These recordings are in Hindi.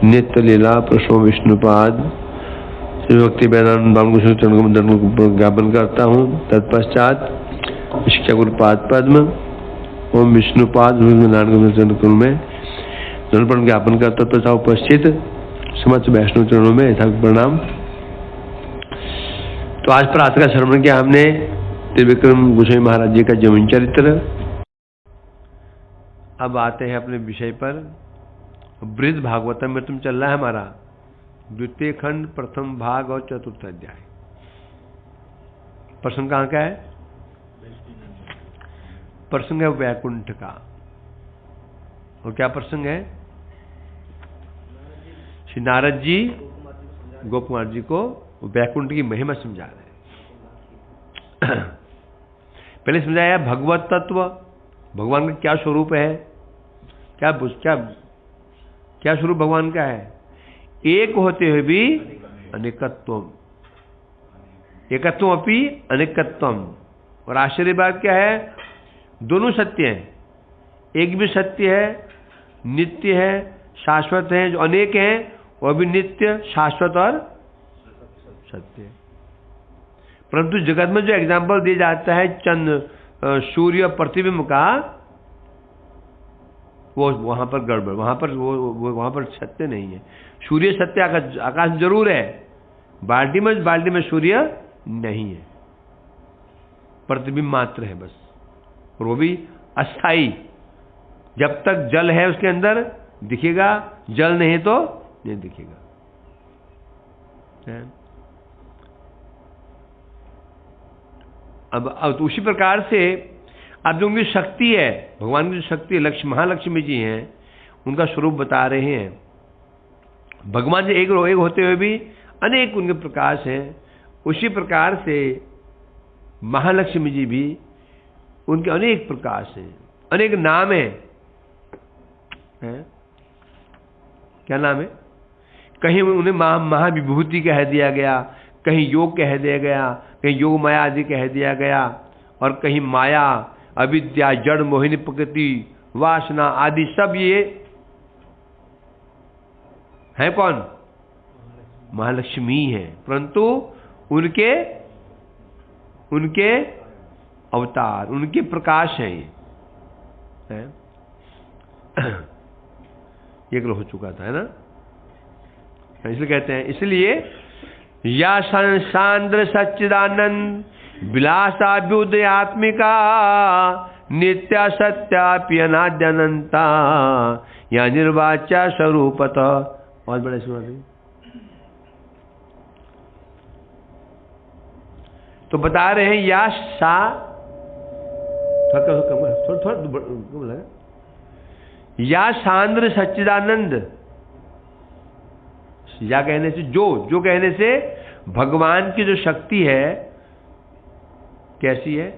नित्य लीला प्रसव विष्णुपाद श्री भक्ति वेदांत चरण को ज्ञापन करता हूँ। तत्पश्चात शिक्षा गुरुपाद पद्म ओम विष्णुपाद चरण में दंडपण ज्ञापन करता तथा उपस्थित समस्त वैष्णव चरणों में यथार्थ प्रणाम। तो आज प्रातः का श्रवण किया हमने त्रिविक्रम गोस्वामी महाराज जी का जीवन चरित्र। अब आते हैं अपने विषय पर। बृहद भागवतम में तुम चल रहा है हमारा द्वितीय खंड प्रथम भाग और चतुर्थ अध्याय। प्रसंग कहाँ का है? प्रसंग है वैकुंठ का। और क्या प्रसंग है? श्री नारद जी गोपकुमार जी को वैकुंठ की महिमा समझा रहे हैं। पहले समझाया भगवत तत्व, भगवान का क्या स्वरूप है, क्या क्या क्या स्वरूप भगवान का है। एक होते हुए भी अनेकत्वम, एकत्वम अपि अनेकत्वम। और आश्चर्य बात क्या है, दोनों सत्य हैं। एक भी सत्य है, नित्य है, शाश्वत है। जो अनेक हैं वह भी नित्य, शाश्वत और सत्य है। परंतु जगत में जो एग्जाम्पल दिया जाता है चंद्र सूर्य प्रतिबिंब का, वो वहां पर गड़बड़, वहां पर सत्य नहीं है। सूर्य सत्य, आकाश जरूर है, बाल्टी में सूर्य नहीं है, प्रतिबिंब मात्र है बस। और वो भी अस्थाई। जब तक जल है उसके अंदर दिखेगा, जल नहीं तो नहीं दिखेगा। अब उसी प्रकार से अब जो उनकी शक्ति है, भगवान की जो शक्ति है, लक्ष्मी महालक्ष्मी जी हैं, उनका स्वरूप बता रहे हैं। भगवान जी एक होते हुए भी अनेक उनके प्रकाश हैं। उसी प्रकार से महालक्ष्मी जी भी, उनके अनेक प्रकाश हैं, अनेक नाम हैं। क्या नाम है? कहीं उन्हें महाविभूति कह दिया गया, कहीं योग कह दिया गया, कहीं योग माया आदि कह दिया गया, और कहीं माया, अविद्या, जड़, मोहिनी, प्रकृति, वासना आदि सब ये है कौन? महालक्ष्मी है। परंतु उनके अवतार, उनके प्रकाश हैं ये। एक हो चुका था, है ना? इसलिए कहते हैं, इसलिए या सांद्र सच्चिदानंद विलासाभ्युदयात्मिका नित्या सत्यापि अनाद्यनंता या निर्वाच्या स्वरूपतः। बहुत बड़ा सुना दी। तो बता रहे हैं या सा थोड़ा या सांद्र सच्चिदानंद, या कहने से जो कहने से भगवान की जो शक्ति है कैसी है?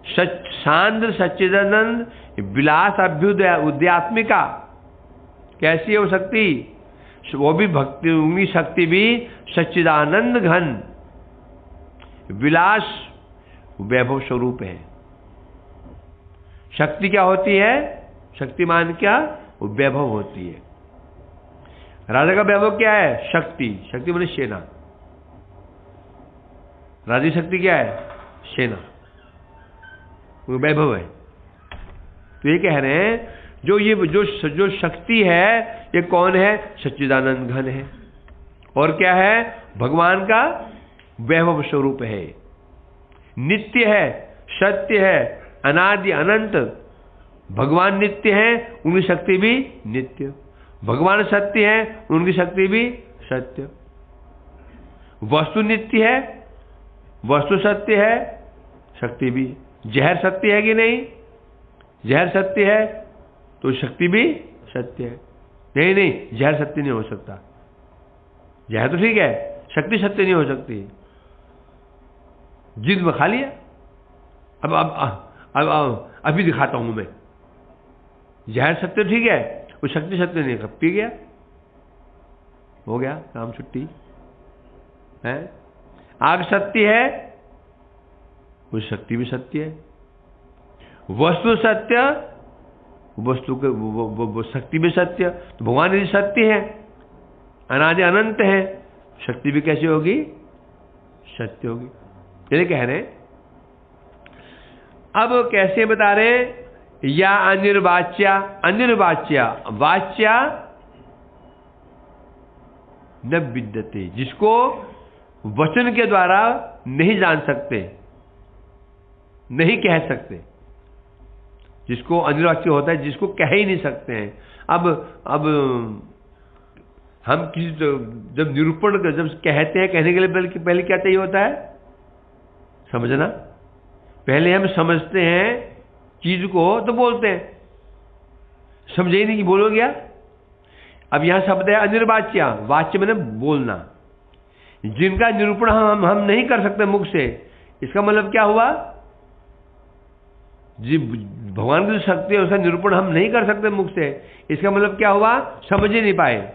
सांद्र सच्चिदानंद विलास अभ्युदय उद्यात्मिका। कैसी है वो शक्ति? वो भी भक्ति, उनकी शक्ति भी सच्चिदानंद घन विलास वैभव स्वरूप है। शक्ति क्या होती है? शक्तिमान क्या? वो वैभव होती है। राजा का वैभव क्या है? शक्ति। शक्ति माने सेना। राजा की शक्ति क्या है? सेना। वो वैभव है। तो ये कह रहे हैं जो शक्ति है ये कौन है? सच्चिदानंद घन है। और क्या है? भगवान का वैभव स्वरूप है, नित्य है, सत्य है, अनादि अनंत। भगवान नित्य है, उनकी शक्ति भी नित्य। भगवान सत्य है, उनकी शक्ति भी सत्य। वस्तु नित्य है, वस्तु सत्य है, शक्ति भी। जहर सत्य है कि नहीं? जहर सत्य है तो शक्ति भी सत्य है। नहीं, जहर सत्य नहीं हो सकता। जहर तो ठीक है, शक्ति सत्य नहीं हो सकती। जिद में खा लिया, अब अभी दिखाता हूं मैं। जहर सत्य ठीक है, वो शक्ति सत्य नहीं, कब पी गया, हो गया काम, छुट्टी है। आग सत्य है, वो शक्ति भी सत्य है। वस्तु सत्य, वस्तु के वो शक्ति भी सत्य। तो भगवान यदि सत्य है अनादि अनंत है, शक्ति भी कैसी होगी? सत्य होगी। ये कह रहे हैं। अब कैसे बता रहे? या अनिर्वाच्या, अनिर्वाच्या वाच्या न विद्यते, जिसको वचन के द्वारा नहीं जान सकते, नहीं कह सकते, जिसको अनिर्वाच्य होता है, जिसको कह ही नहीं सकते हैं। अब हम किसी जब निरूपण जब कहते हैं, कहने के लिए पहले क्या चाहिए होता है? समझना। पहले हम समझते हैं चीज को तो बोलते हैं, समझे ही नहीं कि बोलो क्या। अब यहां शब्द है अनिर्वाच्या, वाच्य मैंने बोलना, जिनका निरूपण हम नहीं कर सकते मुख से। इसका मतलब क्या हुआ? जी भगवान की जो शक्ति है उसका निरूपण हम नहीं कर सकते मुख से। इसका मतलब क्या हुआ? समझ ही नहीं पाए,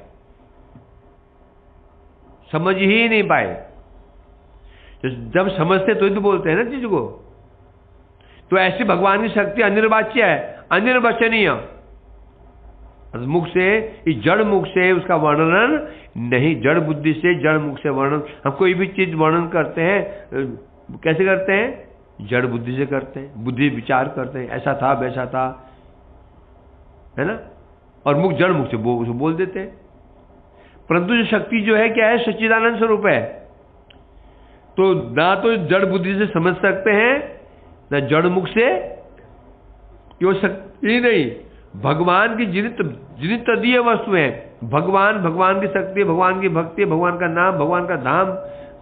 समझ ही नहीं पाए। जब समझते तो ही तो बोलते हैं ना चीज को। तो ऐसी भगवान की शक्ति अनिर्वाच्य है, अनिर्वचनीय। मुख से, इस जड़ मुख से उसका वर्णन नहीं, जड़ बुद्धि से, जड़ मुख से वर्णन। हम कोई भी चीज वर्णन करते हैं, कैसे करते हैं? जड़ बुद्धि से करते हैं, बुद्धि विचार करते हैं, ऐसा था वैसा था, है ना। और मुख जड़ मुख से बोल देते हैं। परंतु जो शक्ति जो है क्या है? सच्चिदानंद स्वरूप है। तो ना तो जड़ बुद्धि से समझ सकते हैं, ना जड़ मुख से, क्यों शक्ति ही नहीं। भगवान की जिनित तदीय वस्तुएं, भगवान की शक्ति, भगवान की भक्ति, भगवान का नाम, भगवान का धाम,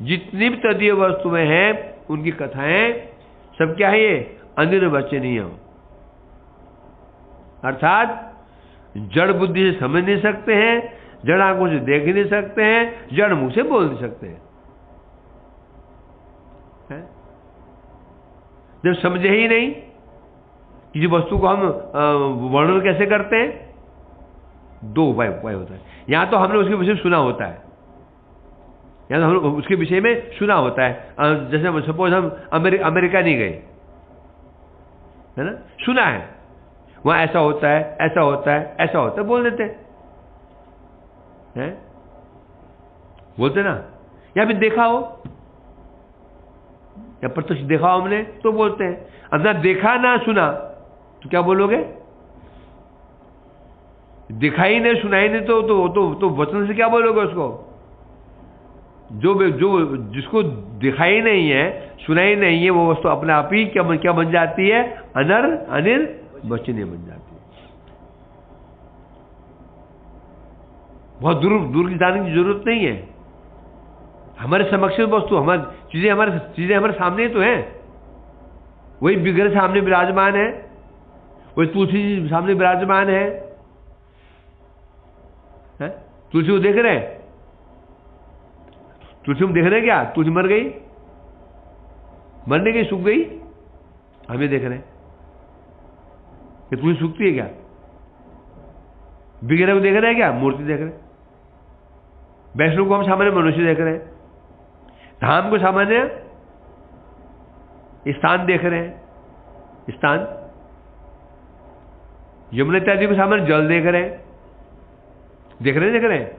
जितनी भी तदीय वस्तुएं हैं उनकी कथाएं सब क्या है? ये अनिर्वचनीय, अर्थात जड़ बुद्धि से समझ नहीं सकते हैं, जड़ आंखों से देख नहीं सकते हैं, जड़ मुंह से बोल नहीं सकते हैं। जब समझे ही नहीं किसी वस्तु को, हम वर्णन कैसे करते हैं? दो उपाय होता है। यहां तो हमने उसके विषय में सुना होता है, या तो हम उसके विषय में सुना होता है। जैसे सपोज हम अमेरिका नहीं गए, है ना, सुना है वहां ऐसा होता है, ऐसा होता है, ऐसा होता है, बोल देते हैं, बोलते ना। या फिर देखा हो, या प्रत्यक्ष देखा हो हमने तो बोलते हैं। अब ना देखा ना सुना तो क्या बोलोगे? दिखाई नहीं सुनाई नहीं तो वचन से क्या बोलोगे उसको? जो जिसको दिखाई नहीं है, सुनाई नहीं है, वो वस्तु अपने आप ही क्या बन जाती है? अनिर्वचनीय बन जाती है। बहुत दूर की जाने की जरूरत नहीं है। हमारे समक्ष वस्तु, चीजें हमारे सामने ही तो है। वही विग्रह सामने विराजमान है, वही तुलसी जी सामने विराजमान है? तुलसी को देख रहे हैं? तुलसी हम देख रहे हैं क्या? तुलसी मर गई, मरने गई, सूख गई, हमें देख रहे हैं कि तुलसी सूखती है क्या? विग्रह को देख रहे हैं क्या? मूर्ति देख रहे हैं। वैष्णव को हम सामान्य मनुष्य देख रहे हैं, धाम को सामान्य स्थान देख रहे हैं, स्थान। यमुना इत्यादि को सामान्य जल देख रहे हैं। देख रहे हैं।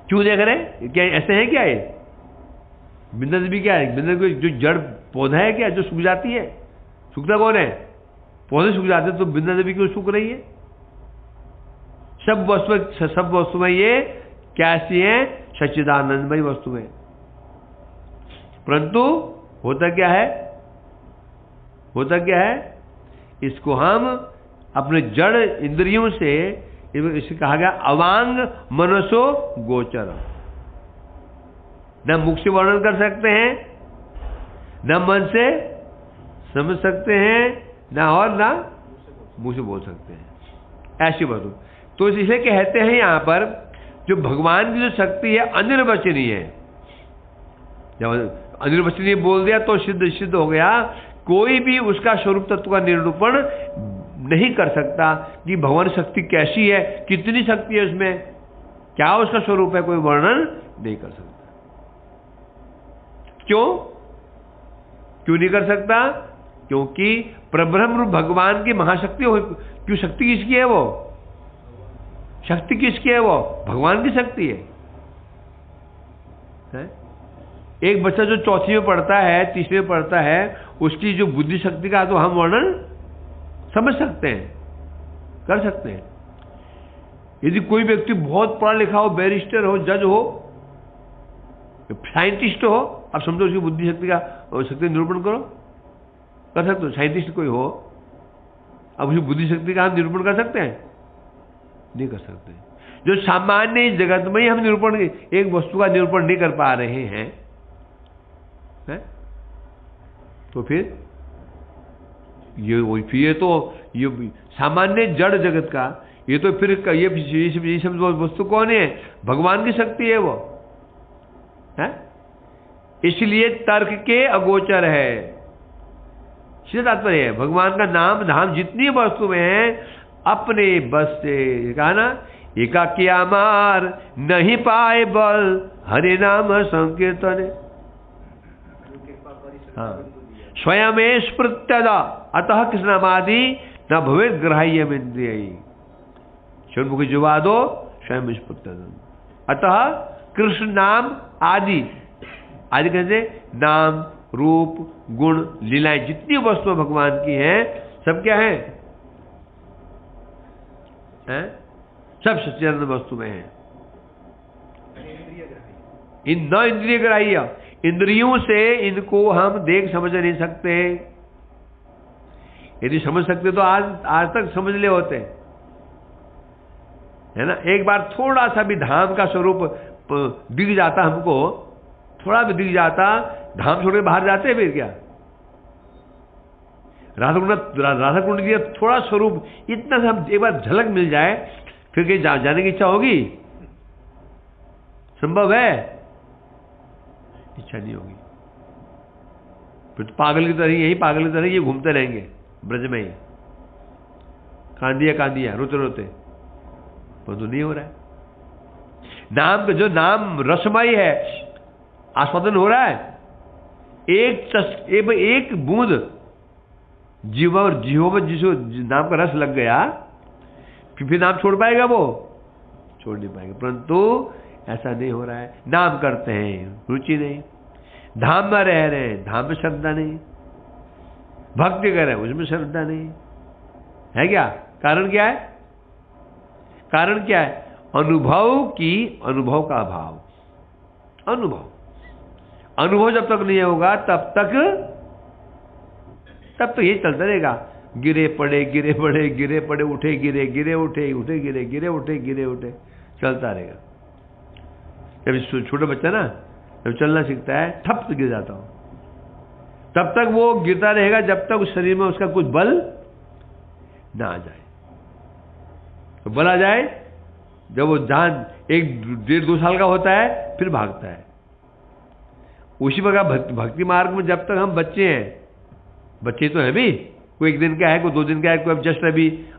क्यों देख रहे हैं? क्या ऐसे है क्या? ये बिंदा देवी क्या है? बिंदा कोई जो जड़ पौधा है क्या, जो सूख जाती है? सूखता कौन है? पौधे सूख जाते हैं, तो बिंदा देवी क्यों सूख रही है? सब वस्तुएं ये कैसी है? सच्चिदानंदमय वस्तुएं। परंतु होता क्या है? इसको हम अपने जड़ इंद्रियों से, इसे कहा गया अवांग मनसो गोचर। न मुख से वर्णन कर सकते हैं, न मन से समझ सकते हैं, न मुंह से बोल सकते हैं। ऐसी वस्तु तो इसे कहते हैं यहां पर, जो भगवान की जो शक्ति है अनिर्वचनीय है। जब अनिर्वचनीय बोल दिया तो सिद्ध हो गया। कोई भी उसका स्वरूप तत्व का निरूपण नहीं कर सकता कि भगवान शक्ति कैसी है, कितनी शक्ति है उसमें, क्या उसका स्वरूप है, कोई वर्णन नहीं कर सकता। क्यों नहीं कर सकता? क्योंकि परब्रह्म रूप भगवान की महाशक्ति हो। क्यों? शक्ति किसकी है? वो शक्ति किसकी है? वो भगवान की शक्ति है। एक बच्चा जो चौथी में पढ़ता है, तीसरे में पढ़ता है, उसकी जो बुद्धि शक्ति का तो हम वर्णन समझ सकते हैं, कर सकते हैं। यदि कोई व्यक्ति बहुत पढ़ा लिखा हो, बैरिस्टर हो, जज हो, साइंटिस्ट हो, आप समझो उसकी बुद्धि शक्ति का शक्ति निरूपण करो, कर सकते हो। साइंटिस्ट कोई हो, अब उसकी बुद्धि शक्ति का हम निरूपण कर सकते हैं? नहीं कर सकते। जो सामान्य जगत में ही हम निरूपण, एक वस्तु का निरूपण नहीं कर पा रहे हैं, तो फिर ये तो ये सामान्य जड़ जगत का, ये तो फिर ये सब वस्तु कौन है? भगवान की शक्ति है वो, है? इसलिए तर्क के अगोचर है। सीधा तात्पर्य है, भगवान का नाम धाम जितनी वस्तु में है अपने बस से, कहा ना, एकाकिया मार नहीं पाए बल हरे नाम संकीर्तन। हाँ, स्वयं स्मृत्यदा अतः कृष्णमादि न भवे ग्राह्य इंद्रिय। षण्मुखी जुवा दो स्वयं स्मृत्यदा अतः कृष्ण नाम आदि, आदि कहते नाम रूप गुण लीलाएं जितनी वस्तुएं भगवान की हैं, सब क्या है? सब सच्चिदानंद वस्तु में है। इन न इंद्रिय ग्राह्य, इंद्रियों से इनको हम देख समझ नहीं सकते। यदि समझ सकते तो आज तक समझ ले होते, है ना। एक बार थोड़ा सा भी धाम का स्वरूप दिख जाता हमको, थोड़ा भी दिख जाता, धाम छोड़ के बाहर जाते फिर क्या? राधा कुंड की थोड़ा स्वरूप इतना सा एक बार झलक मिल जाए, फिर कहीं जाने की इच्छा होगी? संभव है? इच्छा नहीं होगी। फिर तो पागल की तरह, यही पागल की तरह ये घूमते रहेंगे ब्रज में ही, कांदिया रोते रोते, परंतु नहीं हो रहा है। नाम का जो नाम रसमय है, आस्वादन हो रहा है। एक बूंद जीव और जीवों में जिसको नाम का रस लग गया, फिर नाम छोड़ पाएगा? वो छोड़ नहीं पाएगा। परंतु ऐसा नहीं हो रहा है। नाम करते हैं, रुचि नहीं। धाम में रह रहे हैं, धाम में श्रद्धा नहीं। भक्ति कर रहे हैं, उसमें श्रद्धा नहीं है। क्या कारण? क्या है कारण? क्या है? अनुभव का अभाव। अनुभव जब तक नहीं होगा तब तक ये चलता रहेगा। गिरे पड़े उठे गिरे उठे, चलता रहेगा। जब छोटा बच्चा ना जब चलना सीखता है, ठप से गिर जाता हूं, तब तक वो गिरता रहेगा जब तक उस शरीर में उसका कुछ बल ना आ जाए। तो बल आ जाए जब वो जान 1-1.5-2 साल का होता है, फिर भागता है। उसी प्रकार भक्ति मार्ग में जब तक हम बच्चे हैं, बच्चे तो है भी, कोई 1 दिन का है, कोई 2 दिन का है, कोई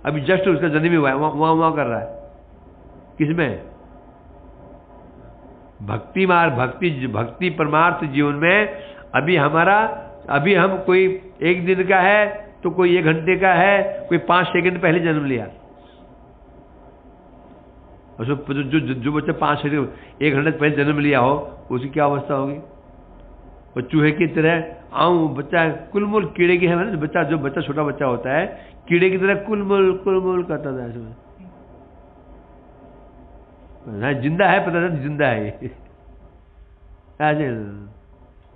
अभी जस्ट उसका जन्म ही हुआ है, वहां कर रहा है। किसमें? भक्ति मार्ग, भक्ति परमार्थ जीवन में अभी हम कोई 1 दिन का है, तो कोई 1 घंटे का है, कोई 5 सेकंड पहले जन्म लिया। जो बच्चा 5 सेकंड 1 घंटे पहले जन्म लिया हो, उसकी क्या अवस्था होगी? और चूहे की तरह आऊं बच्चा कुलमुल कीड़े की है ना, जो बच्चा छोटा बच्चा होता है, कीड़े की तरह कुलमुल करता था। जिंदा है, पता था जिंदा है ये।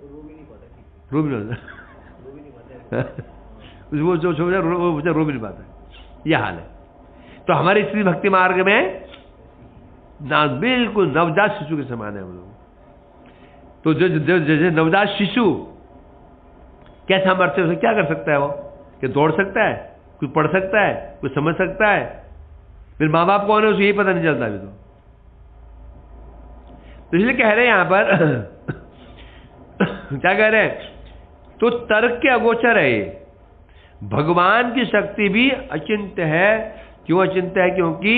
रो भी नहीं पाता, यह हाल है। तो हमारे स्त्री भक्ति मार्ग में ना बिल्कुल नवजात शिशु के समान है हम लोग। तो जैसे नवजात शिशु क्या सामर्थ्य है, क्या कर सकता है वो? कि दौड़ सकता है, कुछ पढ़ सकता है, कुछ समझ सकता है। फिर माँ बाप कौन है उसे यही पता नहीं चलता अभी तो इसलिए कह रहे हैं यहां पर क्या कह रहे हैं? तो तर्क के अगोचर है ये। भगवान की शक्ति भी अचिंत्य है। क्यों अचिंत्य है? क्योंकि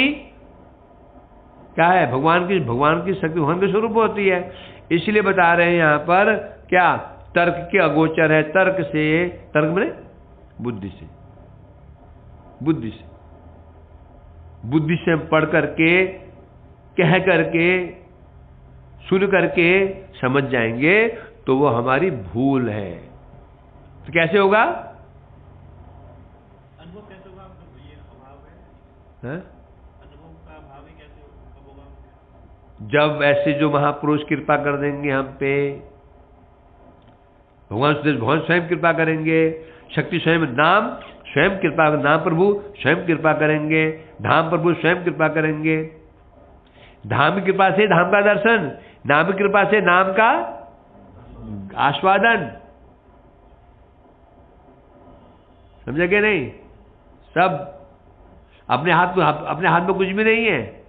क्या है? भगवान की शक्ति भगवान के स्वरूप होती है। इसलिए बता रहे हैं यहां पर क्या? तर्क के अगोचर है। तर्क मैंने बुद्धि से बुद्धि से हम पढ़ करके, कह करके, सुन करके समझ जाएंगे तो वो हमारी भूल है। तो कैसे होगा? अनुभव कैसे होगा? मतलब ये अभाव है, अनुभव का अभाव ही कैसे कब होगा? जब ऐसे जो महापुरुष कृपा कर देंगे हम पे, भगवान स्वयं कृपा करेंगे, शक्ति स्वयं, नाम स्वयं कृपा, नाम प्रभु स्वयं कृपा करेंगे, धाम प्रभु स्वयं कृपा करेंगे। धाम की कृपा से धाम का दर्शन, नाम की कृपा से नाम का आस्वादन। समझे कि नहीं? सब अपने हाथ में कुछ भी नहीं है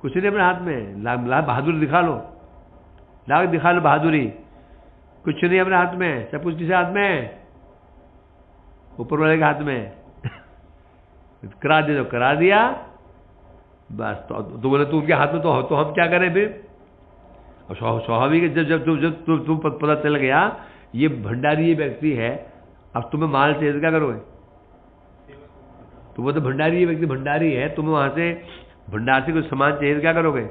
कुछ नहीं अपने हाथ में। बहादुरी दिखा लो, लाख दिखा लो बहादुरी, कुछ नहीं अपने हाथ में। सब कुछ किसी हाथ में है? ऊपर वाले के हाथ में करा दे तो करा दिया बस। तो बोले तो उनके हाथ में तो हम क्या करें फिर? और स्वाभाविक है, जब तुम पता चल गया ये भंडारी ये व्यक्ति है, अब तुम्हें माल चाहिए तो क्या करोगे? तो वो तो भंडारी ये व्यक्ति भंडारी है, तुम्हें वहां से भंडार से कुछ सामान चाहिए तो क्या करोगे?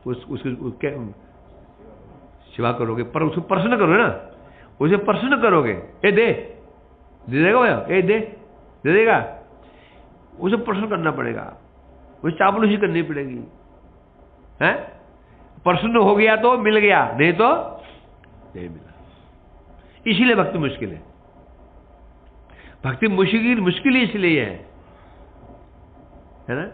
उसके सेवा करोगे, पर उसको प्रश्न करोगे ना, उसे प्रश्न करोगे, ए दे देगा भैया, ए दे देगा, उसे प्रश्न करना पड़ेगा, उसे चापलूसी करनी पड़ेगी, हैं? प्रश्न हो गया तो मिल गया, नहीं तो नहीं मिला। इसीलिए भक्ति मुश्किल है। भक्ति मुश्किल इसलिए है ना?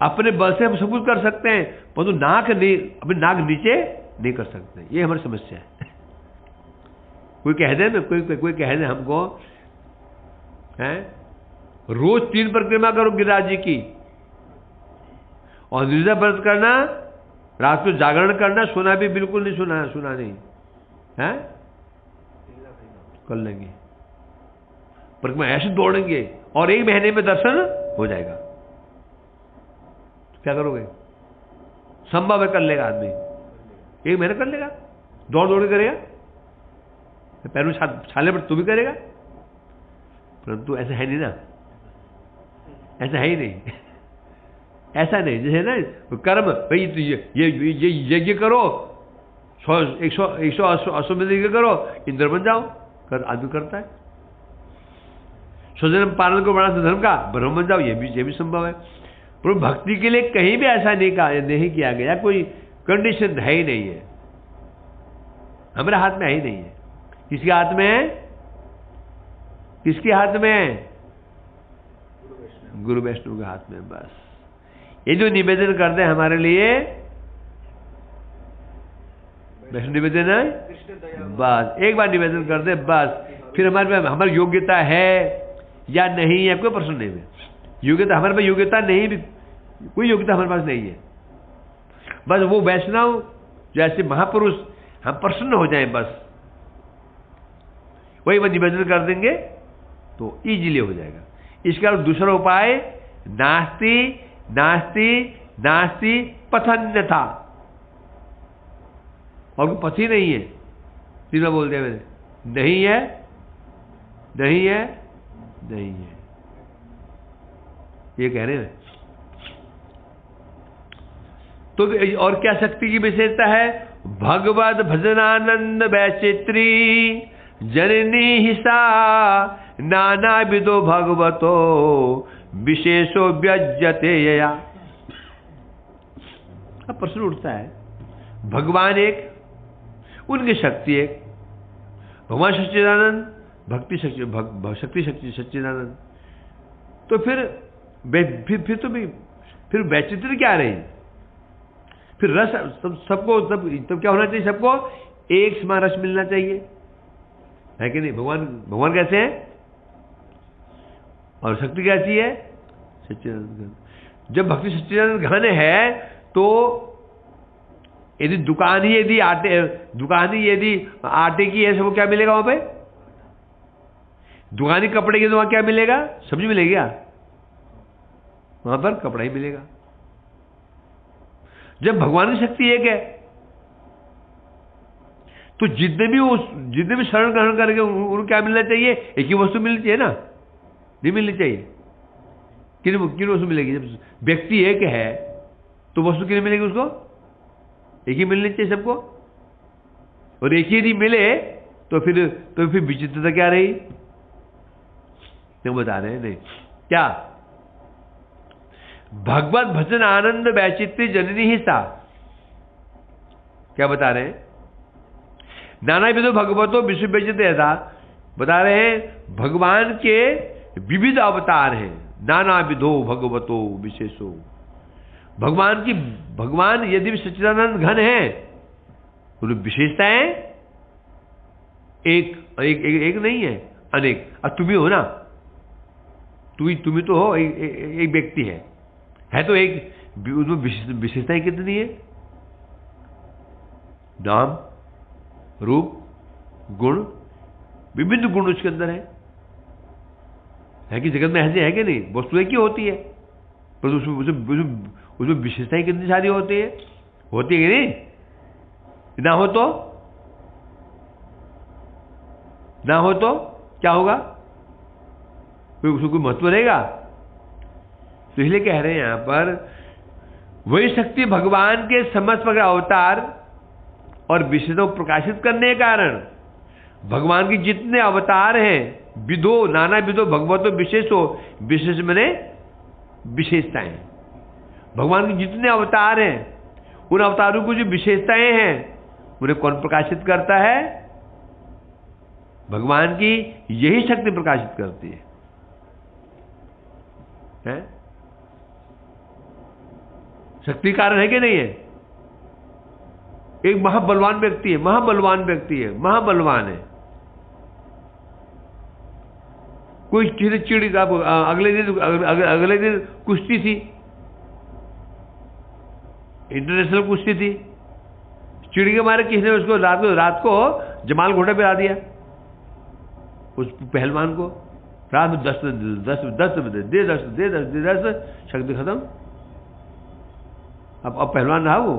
अपने बल से हम सब कुछ कर सकते हैं, परंतु नाक नहीं, अपने नाक नीचे नहीं कर सकते। ये हमारी समस्या है। कोई कह दे ना, कोई कह दे हमको, हैं, रोज 3 परिक्रमा करो गिरिराज जी की, और निर्जला व्रत करना, रात को जागरण करना, सोना भी बिल्कुल नहीं, सुना नहीं है, कर लेंगे परिक्रमा, ऐसे दौड़ेंगे और 1 महीने में दर्शन हो जाएगा। क्या करोगे? संभव है, कर लेगा आदमी, 1 महीना कर लेगा, दौड़ करेगा, पैरों छाले पर तू भी करेगा, परंतु ऐसा है नहीं ना, ऐसा है ही नहीं। ऐसा नहीं, जैसे ना कर्म भाई, ये यज्ञ करो, 100 यज्ञ करो, इंद्र बन जाओ, कर आदमी करता है। स्वजन पालन को बड़ा धर्म का ब्रह्म बन जाओ, ये भी संभव है। पर भक्ति के लिए कहीं भी ऐसा नहीं किया गया, कोई कंडीशन है ही नहीं है, हमारे हाथ में है ही नहीं है। किसके हाथ में है? किसके हाथ में है? गुरु वैष्णव के हाथ में। बस ये जो निवेदन करते हैं हमारे लिए, वैष्णव निवेदन है, बस एक बार निवेदन कर दे, बस फिर हमारी योग्यता है या नहीं है, कोई प्रश्न नहीं है। योग्यता हमारे पास, योग्यता नहीं भी, कोई योग्यता हमारे पास नहीं है। बस वो वैष्णव जैसे महापुरुष हम प्रसन्न हो जाएं, बस वही वो निवेदन कर देंगे तो इजीली हो जाएगा। इसके अलावा दूसरा उपाय नास्ति नास्ति नास्ति पथन्यथा, और कोई पथ ही नहीं है। तीनों बोल दिया मैंने, नहीं है नहीं है नहीं है, ये कह रहे हैं। तो और क्या शक्ति की विशेषता है? भगवद भजनानंद वैचित्री जननी हिसा नाना विदो भगवतो विशेषो व्यज्यते यया। अब प्रश्न उठता है, भगवान एक, उनकी शक्ति एक, भगवान सच्चिदानंद, भक्ति शक्ति सच्चिदानंद, तो फिर वैचित्र क्या रही? फिर रस सबको तब क्या होना चाहिए? सबको एक समान रस मिलना चाहिए, है कि नहीं? भगवान कैसे हैं और शक्ति कैसी है? सच्चिदानंद। जब भक्ति सच्चिदानंद घन है तो यदि दुकान ही यदि आटे की है, सबको क्या मिलेगा वहां पे? दुकानी कपड़े की तो वहां क्या मिलेगा? सब्जी मिलेगी क्या? वहां पर कपड़ा ही मिलेगा। जब भगवान की शक्ति एक है तो जितने भी शरण ग्रहण करके उनको क्या मिलना चाहिए? एक ही वस्तु मिलनी चाहिए ना, नहीं मिलनी चाहिए। किन किन वस्तु मिलेगी? जब व्यक्ति एक है तो वस्तु किन मिलेगी उसको? एक ही मिलनी चाहिए सबको, और एक ही नहीं मिले तो फिर विचित्रता क्या रही? नहीं बता रहे नहीं क्या? भगवत भजन आनंद वैचित्र्य जननी ही सा। क्या बता रहे हैं? नाना विधो भगवतो विश्व व्यचित्य ऐसा बता रहे हैं। भगवान के विविध अवतार हैं, नाना विधो भगवतो विशेषो। भगवान यदि भी सच्चिदानंद घन है तो विशेषताएं एक नहीं है, अनेक। अब तुम ही हो ना, तुम ही तो हो, एक व्यक्ति है तो एक, उसमें विशेषताएं कितनी है? नाम, रूप, गुण, विभिन्न गुण उसके अंदर है कि जगत में ऐसे है कि नहीं? वस्तु एक ही होती है पर उसमें विशेषताएं कितनी सारी होती है कि नहीं? ना हो तो क्या होगा? उसको कोई महत्व रहेगा? तो इसलिए कह रहे हैं यहां पर, वही शक्ति भगवान के समस्त अवतार और विशेषों को प्रकाशित करने के कारण भगवान के जितने अवतार हैं, विधो नाना विधो भगवतो विशेषो, विशेष माने विशेषताएं। भगवान के जितने अवतार हैं उन अवतारों को जो विशेषताएं हैं उन्हें कौन प्रकाशित करता है? भगवान की यही शक्ति प्रकाशित करती है? शक्ति कारण है कि नहीं है? एक महाबलवान व्यक्ति है, महाबलवान है। कोई चिड़ी का अगले दिन कुश्ती थी, इंटरनेशनल कुश्ती थी। चिड़ी के मारे किसी ने उसको रात को जमाल घोड़े पे ला दिया, उस पहलवान को। रात में 10 शक्ति खत्म। अब पहलवान रहा वो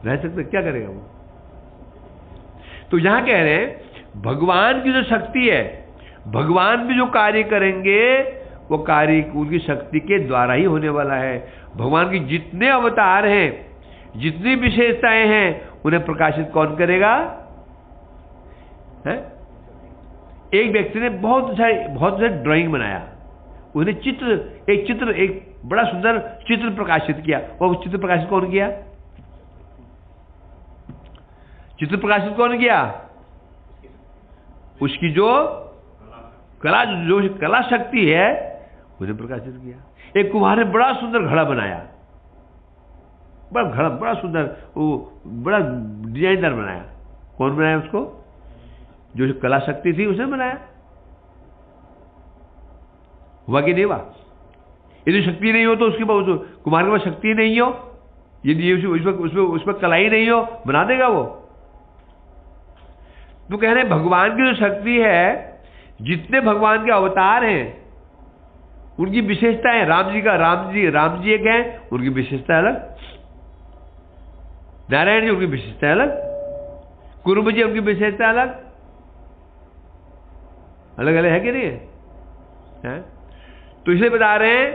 रह सकते? क्या करेगा वो? तो यहां कह रहे हैं भगवान की जो शक्ति है, भगवान भी जो कार्य करेंगे वो कार्य उनकी शक्ति के द्वारा ही होने वाला है। भगवान की जितने अवतार हैं, जितनी विशेषताएं हैं, उन्हें प्रकाशित कौन करेगा? है? एक व्यक्ति ने बहुत अच्छा ड्राइंग बनाया, उसने एक बड़ा सुंदर चित्र प्रकाशित किया। वो चित्र प्रकाशित कौन किया? चित्र प्रकाशित कौन किया? उसकी जो कला शक्ति है उन्हें प्रकाशित किया। एक कुम्हार ने बड़ा सुंदर घड़ा बनाया, बड़ा सुंदर, वो बड़ा डिजाइनदार बनाया। कौन बनाया उसको? जो कला शक्ति थी उसने बनाया। हुआ कि नहीं हुआ? यदि शक्ति नहीं हो तो उसके पास, कुम्हार के पास शक्ति नहीं हो, यदि उसमें कला ही नहीं हो, बना देगा वो? तो कह रहे हैं भगवान की जो शक्ति है, जितने भगवान के अवतार हैं उनकी विशेषताएं, राम जी एक हैं, उनकी विशेषता अलग। नारायण जी उनकी विशेषता अलग, कुरुब जी उनकी विशेषता अलग अलग है कि नहीं है? तो इसलिए बता रहे हैं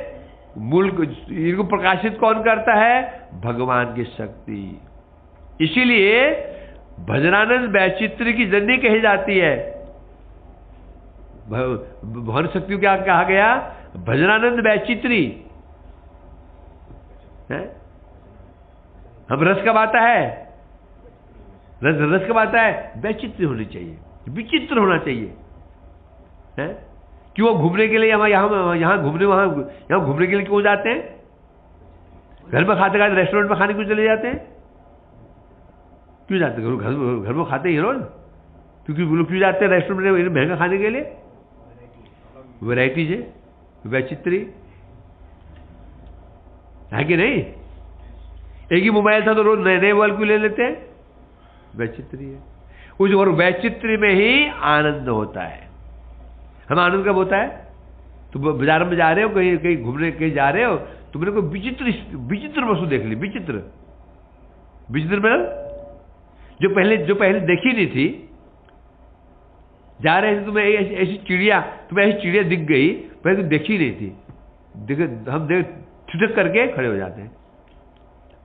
मूल इनको प्रकाशित कौन करता है? भगवान की शक्ति। इसीलिए भजनानंद वैचित्र्य की जननी कही जाती है। भगवान शक्ति को क्या कहा गया? भजनानंद वैचित्री। हम रस कब आता है? रस कब आता है? वैचित्र होनी चाहिए, विचित्र होना चाहिए। क्यों घूमने के लिए यहाँ घूमने के लिए क्यों जाते हैं? घर में खाते खाते रेस्टोरेंट में खाने क्यों चले जाते हैं? क्यों जाते हैं? घर में खाते ही रोज, क्योंकि वो लोग क्यों जाते हैं रेस्टोरेंट में महंगा खाने के लिए? वैराइटीज है, वैचित्री है कि नहीं? एक ही मोबाइल था तो रोज नए नए मोबाइल क्यों ले लेते हैं? वैचित्री है। उस और वैचित्री में ही आनंद होता है। हम आनंद कब होता है? तो बाजार में जा रहे हो, कहीं घूमने कहीं जा रहे हो, तुमने कोई विचित्र वस्तु देख ली। विचित्र मतलब जो पहले देखी नहीं थी, जा रहे थे तुम्हें ऐसी चिड़िया दिख गई, पहले तो देखी नहीं थी, हम देख ठिठक करके खड़े हो जाते हैं,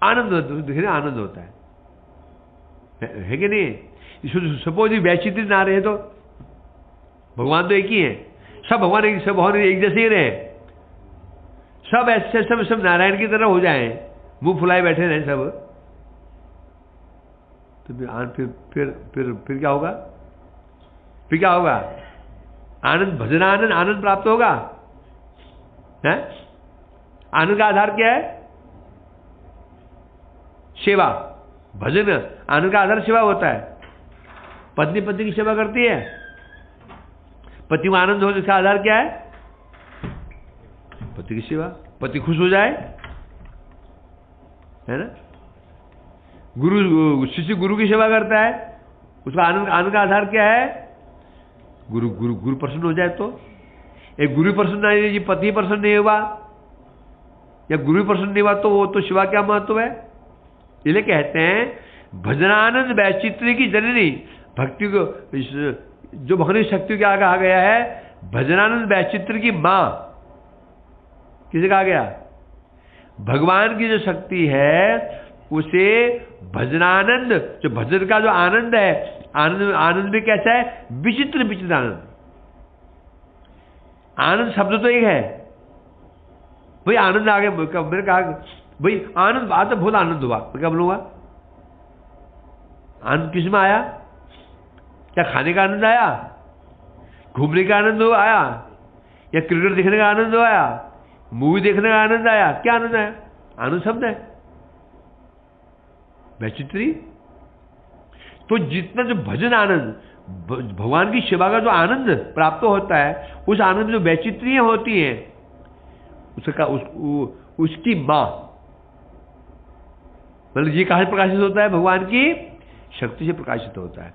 आनंद दिखने आनंद होता है कि नहीं? सपोज वैचित्री ना रहे तो भगवान तो एक ही है, सब भगवान एक जैसे ही रहे, सब ऐसे सब नारायण की तरह हो जाए, मुंह फुलाए बैठे रहे सब, तो फिर क्या होगा? फिर क्या होगा? आनंद, भजनानंद, आनंद प्राप्त होगा है? आनंद का आधार क्या है? सेवा, भजन। आनंद का आधार सेवा होता है। पत्नी पति की सेवा करती है, पति में आनंद हो, इसका आधार क्या है? पति की सेवा, पति खुश हो जाए, है ना? शिष्य गुरु की सेवा करता है, उसका आनंद का आधार क्या है? गुरु प्रसन्न हो जाए तो। एक गुरु प्रसन्न नहीं जी, पति प्रसन्न नहीं हुआ या गुरु प्रसन्न नहीं हुआ तो वो तो सेवा क्या महत्व है? इसलिए कहते हैं भजनानंद वैचित्री की जननी, भक्ति को जो भगवान की शक्ति क्या कहा गया है? भजनानंद वैचित्र की मां। किसे कहा गया? भगवान की जो शक्ति है उसे भजनानंद, जो भजन का जो आनंद है, आनंद भी कैसा है? विचित्र विचित्र आनंद। आनंद शब्द तो एक है भाई, आनंद आ गया, मैंने कहा भाई आनंद बात है, बहुत आनंद हुआ, मैं क्या बोलूंगा? आनंद किस में आया? क्या खाने का आनंद आया, घूमने का आनंद आया, या क्रिकेट देखने का आनंद आया, मूवी देखने का आनंद आया? क्या आनंद आया? आनंद शब्द है वैचित्री। तो जितना जो भजन आनंद, भगवान की सेवा का जो आनंद प्राप्त होता है, उस आनंद जो वैचित्रियां होती हैं उसकी मां, मतलब ये कहां से प्रकाशित होता है? भगवान की शक्ति से प्रकाशित होता है।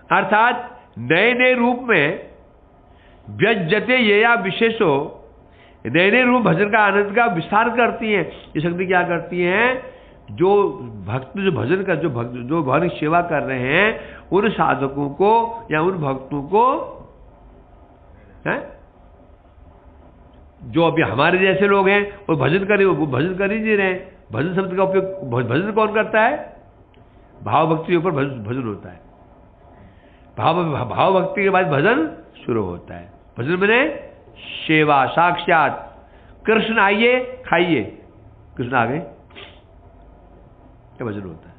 अर्थात नए नए रूप में व्यज्यते ये या विशेषो, नए नए रूप भजन का आनंद का विस्तार करती है। ये शक्ति क्या करती है? जो भक्त जो भजन का जो भगवान की सेवा कर रहे हैं, उन साधकों को या उन भक्तों को है, जो अभी हमारे जैसे लोग हैं वो भजन कर ही नहीं रहे। भजन शब्द का उपयोग भजन कौन करता है? भाव भक्ति के ऊपर भजन होता है। भाव भक्ति के बाद भजन शुरू होता है। भजन मैंने सेवा, साक्षात कृष्ण आइए खाइए, कृष्ण आ गए, क्या भजन होता है?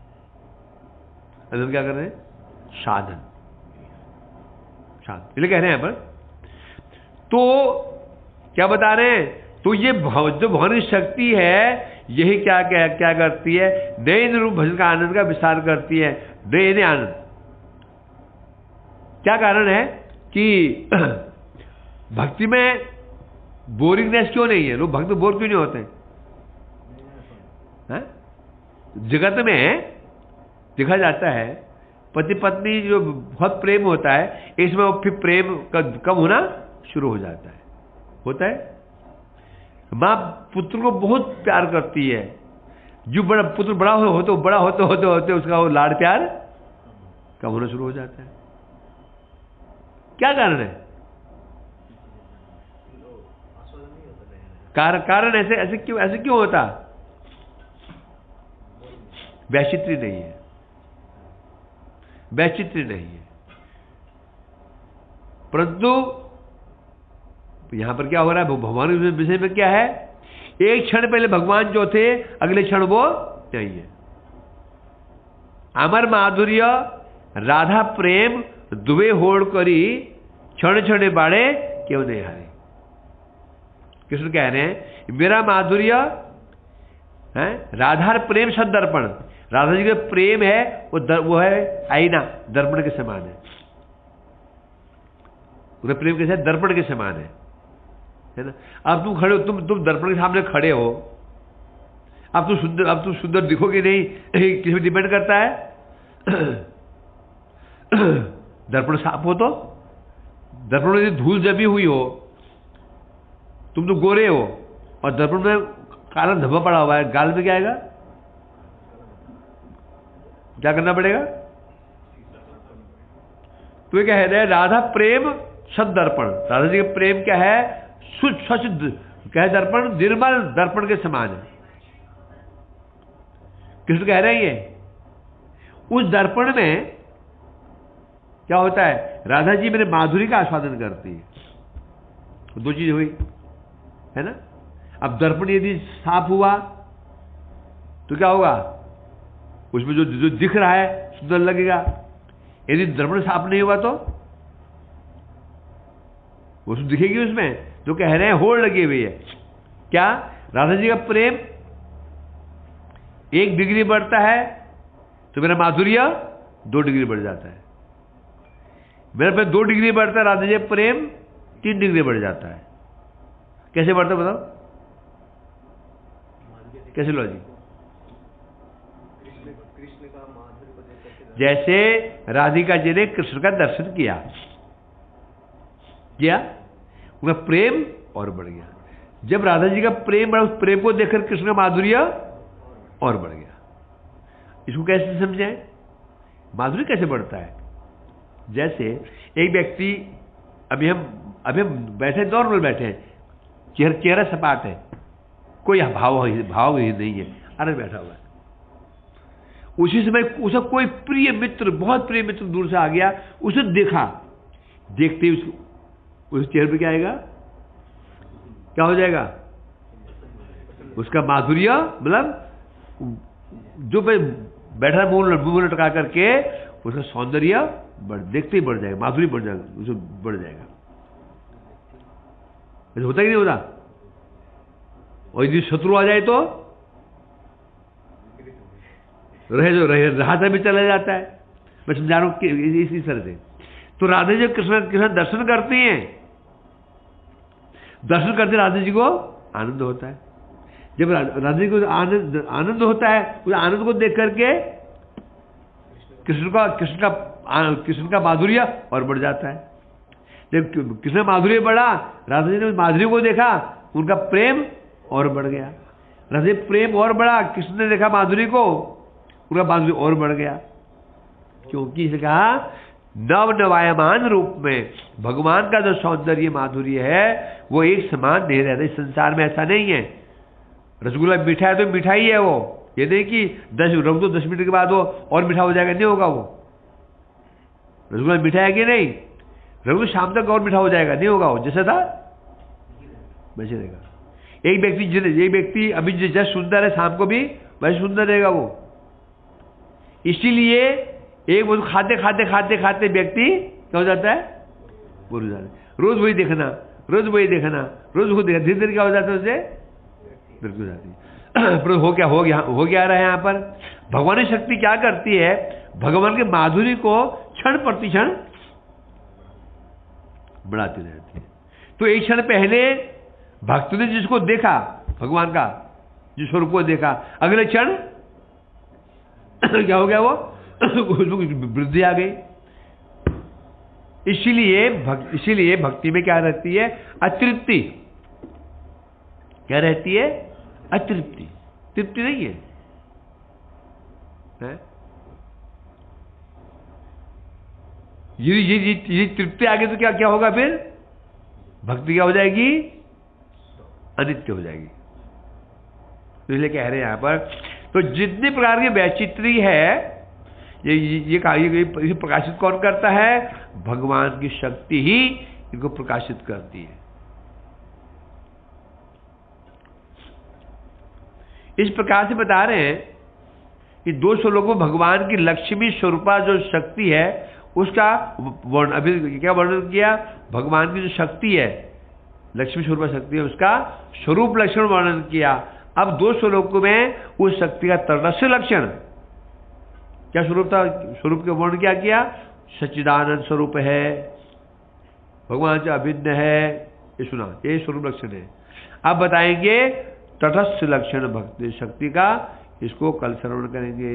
भजन क्या कर रहे हैं? साधन। इसलिए कह रहे हैं पर, तो क्या बता रहे हैं? तो ये जो भगवान की शक्ति है, यही क्या करती है? नए नए रूप भजन का आनंद का विस्तार करती है, नए नए आनंद। क्या कारण है कि भक्ति में बोरिंगनेस क्यों नहीं है? लोग भक्त बोर क्यों नहीं होते हैं? जगत में देखा जाता है पति पत्नी जो बहुत प्रेम होता है, इसमें फिर प्रेम कम होना शुरू हो जाता है। होता है, माँ पुत्र को बहुत प्यार करती है, जो बड़ा पुत्र बड़ा होते उसका वो लाड़ प्यार कम होना शुरू हो जाता है। क्या कारण है? कारण ऐसे क्यों होता? वैचित्री नहीं है, वैचित्री नहीं है। परंतु यहां पर क्या हो रहा है? भगवान के विषय में क्या है? एक क्षण पहले भगवान जो थे, अगले क्षण वो नहीं है। अमर माधुर्य राधा प्रेम दुबे होड़ करी, क्षण क्षण बाड़े क्यों नहीं हारे। कृष्ण कह रहे हैं मेरा माधुर्य है, राधा प्रेम सदर्पण, राधा जी का प्रेम है वो है आईना, दर्पण के समान है। उसका प्रेम कैसे है? दर्पण के समान है ना? अब तुम खड़े हो, तुम दर्पण के सामने खड़े हो, अब तुम सुंदर दिखोगे नहीं, किस में डिपेंड करता है? दर्पण साफ हो तो, दर्पण में धूल जमी हुई हो, तुम तो गोरे हो और दर्पण में काला धब्बा पड़ा हुआ है, गाल में क्या आएगा? क्या करना पड़ेगा? तो ये कह रहे हैं राधा प्रेम सद दर्पण, राधा जी का प्रेम क्या है? शुद्ध स्वच्छ क्या है दर्पण? निर्मल दर्पण के समान है। कृष्ण कह रहे हैं ये उस दर्पण में क्या होता है? राधा जी मेरे माधुरी का आस्वादन करती है। दो चीज हुई है ना। अब दर्पण यदि साफ हुआ तो क्या होगा? उसमें जो जो दिख रहा है सुंदर लगेगा। यदि दर्पण साफ नहीं हुआ तो वो सब दिखेगी उसमें। जो कह रहे हैं होड़ लगी हुई है क्या? राधा जी का प्रेम 1 डिग्री बढ़ता है तो मेरा माधुर्य 2 डिग्री बढ़ जाता है। मेरे पे 2 डिग्री बढ़ता है, राधा जी का प्रेम 3 डिग्री बढ़ जाता है। कैसे बढ़ता है बताओ? कैसे लॉजिक? जैसे राधिका जी ने कृष्ण का दर्शन किया, उनका प्रेम और बढ़ गया। जब राधा जी का प्रेम बढ़ा, उस प्रेम को देखकर कृष्ण का माधुर्य और बढ़ गया। इसको कैसे समझाएं? माधुर्य कैसे बढ़ता है? जैसे एक व्यक्ति, अभी हम बैठे, नॉर्मल बैठे हैं, चेहरा सपाट है, कोई भाव ही नहीं है, अरे बैठा हुआ है। उसी समय उसे कोई प्रिय मित्र, बहुत प्रिय मित्र दूर से आ गया, उसे देखा, देखते ही उस चेहरे पे क्या आएगा? क्या हो जाएगा? उसका माधुर्य, मतलब जो बैठा मुंह लटका करके उसका सौंदर्य देखते ही बढ़ जाएगा, माधुर्य बढ़ जाएगा, उसे बढ़ जाएगा। ऐसा होता ही नहीं होता? और यदि शत्रु आ जाए तो रहा भी चला जाता है। मैं समझा रहा हूं इसी तरह से। तो राधा जी कृष्ण दर्शन करती हैं, दर्शन करते राधा जी को आनंद होता है। जब राधा जी को आनंद होता है, उस आनंद को देख करके कृष्ण का माधुर्य और बढ़ जाता है। जब कृष्ण माधुर्य बढ़ा, राधा जी ने उस माधुर्य को देखा, उनका प्रेम और बढ़ गया। राधा जी प्रेम और बढ़ा, कृष्ण ने देखा माधुर्य को, उनका माधुर्य और बढ़ गया। क्योंकि इसे कहा नव नवायमान रूप में भगवान का जो सौंदर्य माधुर्य है वो एक समान नहीं रहता। इस संसार में ऐसा नहीं है। रसगुल्ला मीठा है तो मिठाई है वो, ये नहीं कि 10 मिनट के बाद वो और मीठा हो जाएगा, नहीं होगा। वो रसगुल्ला मीठा है कि नहीं? रसगुल्ला शाम तक और मीठा हो जाएगा, नहीं होगा। वो जैसा था वैसे रहेगा। एक व्यक्ति अभी जैसा सुंदर है, शाम को भी वैसे सुंदर रहेगा वो। इसीलिए एक वो खाते व्यक्ति क्या हो जाता है? बोल जाता है। रोज वही देखना, रोज वो देखना, धीरे धीरे क्या हो जाता है? उसे बिल्कुल जाती है। हो क्या रहा है यहाँ पर? भगवान की शक्ति क्या करती है? भगवान के माधुर्य को क्षण प्रति क्षण बढ़ाती रहती है। तो एक क्षण पहले भक्त ने जिसको देखा, भगवान का जिस स्वरूप को देखा, अगले क्षण क्या हो गया? वो वृद्धि आ गई। इसीलिए भक्ति में क्या रहती है? अतृप्ति। क्या रहती है? अतृप्ति। तृप्ति नहीं है, ये तृप्ति आ गई तो क्या होगा? फिर भक्ति क्या हो जाएगी? अनित्य हो जाएगी। तो इसलिए कह रहे हैं यहां पर, तो जितने प्रकार के वैचित्री है, ये प्रकाशित कौन करता है? भगवान की शक्ति ही इनको प्रकाशित करती है। इस प्रकार से बता रहे हैं कि 2 श्लोकों में भगवान की लक्ष्मी स्वरूपा जो शक्ति है उसका अभी क्या वर्णन किया? भगवान की जो शक्ति है, लक्ष्मी स्वरूपा शक्ति है, उसका स्वरूप लक्षण वर्णन किया। अब 2 श्लोकों में उस शक्ति का तटस्थ लक्षण क्या स्वरूप था, स्वरूप के वर्ण क्या किया? सच्चिदानंद स्वरूप है, भगवान से अभिन्न है, ये सुना, ये स्वरूप लक्षण है। अब बताएंगे तटस्थ लक्षण भक्ति शक्ति का, इसको कल श्रवण करेंगे।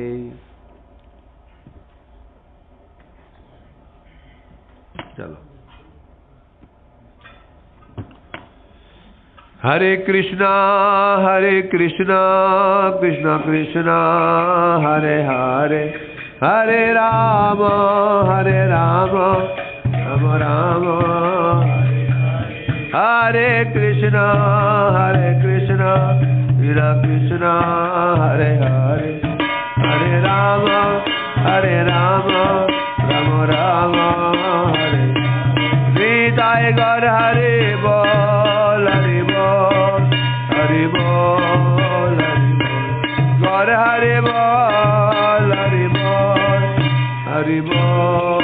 चलो, हरे कृष्णा कृष्णा कृष्णा हरे हरे, हरे Ram Ram Ram Hare Krishna Krishna Hare Hare Hare Rama Rama Rama Hare Nitai Gaur Hare Bol Hare Bol Hare Bol Hare Bol Gaur Hare Bol Hare Bol Hare Bol